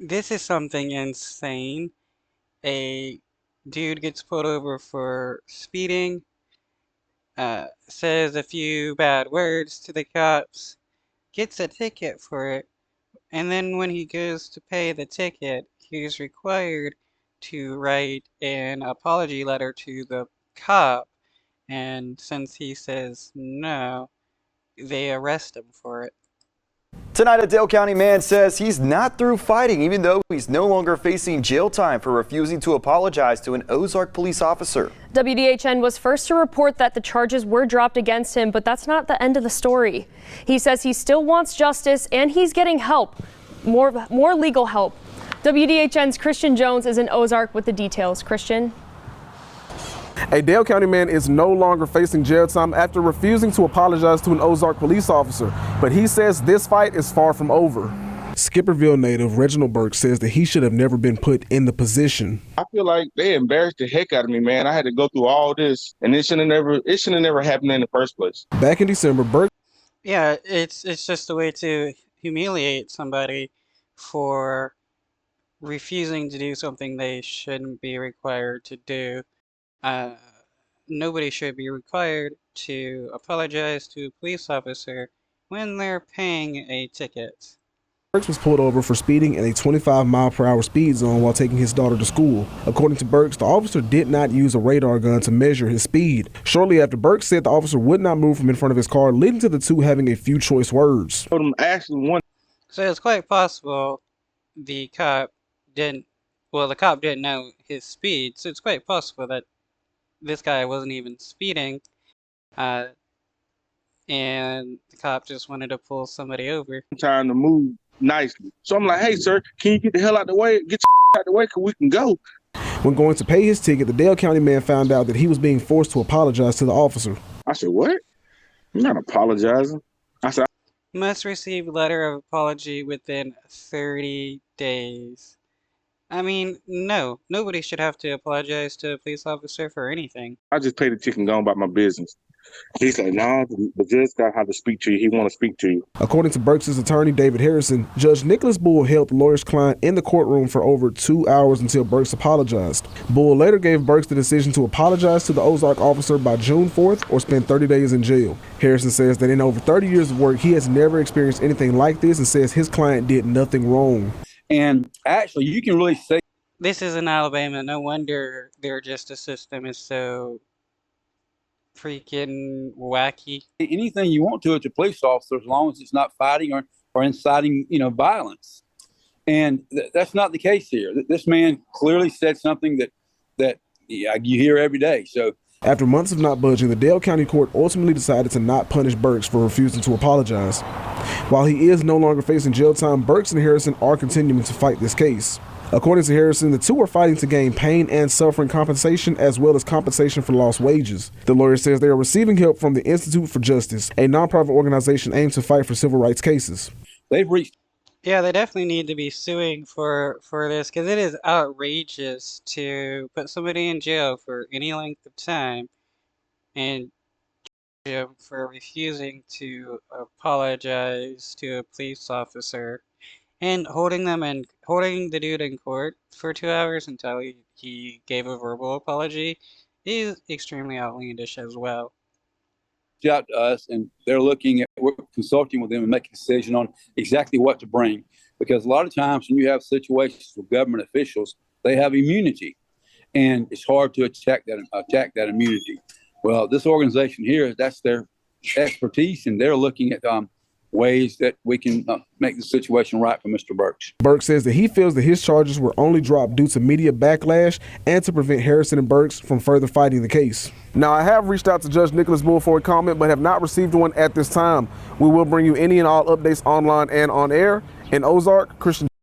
This is something insane. A dude gets pulled over for speeding, says a few bad words to the cops, gets a ticket for it, and then when he goes to pay the ticket, he's required to write an apology letter to the cop, and since he says no, they arrest him for it. Tonight, a Dale County man says he's not through fighting, even though he's no longer facing jail time for refusing to apologize to an Ozark police officer. WDHN was first to report that the charges were dropped against him, but that's not the end of the story. He says he still wants justice and he's getting help, more legal help. WDHN's Christian Jones is in Ozark with the details. Christian. A Dale County man is no longer facing jail time after refusing to apologize to an Ozark police officer, but he says this fight is far from over. Skipperville native Reginald Burke says that he should have never been put in the position. I feel like they embarrassed the heck out of me, man. I had to go through all this, and it shouldn't have never happened in the first place. Back in December, Burke. Yeah, it's just a way to humiliate somebody for refusing to do something they shouldn't be required to do. Nobody should be required to apologize to a police officer when they're paying a ticket. Burks was pulled over for speeding in a 25-mile-per-hour speed zone while taking his daughter to school. According to Burks, the officer did not use a radar gun to measure his speed. Shortly after, Burks said the officer would not move from in front of his car, leading to the two having a few choice words. So it's quite possible the cop didn't know his speed, so it's quite possible that this guy wasn't even speeding, and the cop just wanted to pull somebody over. Trying to move nicely. So I'm like, hey, sir, can you get the hell out the way? Get your out the way, because we can go. When going to pay his ticket, the Dale County man found out that he was being forced to apologize to the officer. I said, what? I'm not apologizing. I said, must receive letter of apology within 30 days. I mean, no, nobody should have to apologize to a police officer for anything. I just paid the ticket and gone about my business. He said, no, the judge got to have to speak to you. He want to speak to you. According to Burks' attorney, David Harrison, Judge Nicholas Bull held the lawyer's client in the courtroom for over 2 hours until Burks apologized. Bull later gave Burks the decision to apologize to the Ozark officer by June 4th or spend 30 days in jail. Harrison says that in over 30 years of work, he has never experienced anything like this and says his client did nothing wrong. And actually, you can really say this is in Alabama. No wonder their justice system is so freaking wacky. anything you want to as a police officer, as long as it's not fighting or inciting, violence. And that's not the case here. This man clearly said something that you hear every day. So after months of not budging, the Dale County Court ultimately decided to not punish Burks for refusing to apologize. While he is no longer facing jail time, Burks and Harrison are continuing to fight this case. According to Harrison, the two are fighting to gain pain and suffering compensation as well as compensation for lost wages. The lawyer says they are receiving help from the Institute for Justice, a nonprofit organization aimed to fight for civil rights cases. They've reached. Yeah, they definitely need to be suing for this, because it is outrageous to put somebody in jail for any length of time and for refusing to apologize to a police officer and holding the dude in court for 2 hours until he gave a verbal apology is extremely outlandish as well. Out to us, and they're we're consulting with them and making a decision on exactly what to bring, because a lot of times when you have situations with government officials, they have immunity, and it's hard to attack that immunity. Well, this organization here, that's their expertise, and they're looking at ways that we can make the situation right for Mr. Burks. Burks says that he feels that his charges were only dropped due to media backlash and to prevent Harrison and Burks from further fighting the case. Now, I have reached out to Judge Nicholas Bull for a comment, but have not received one at this time. We will bring you any and all updates online and on air. In Ozark, Christian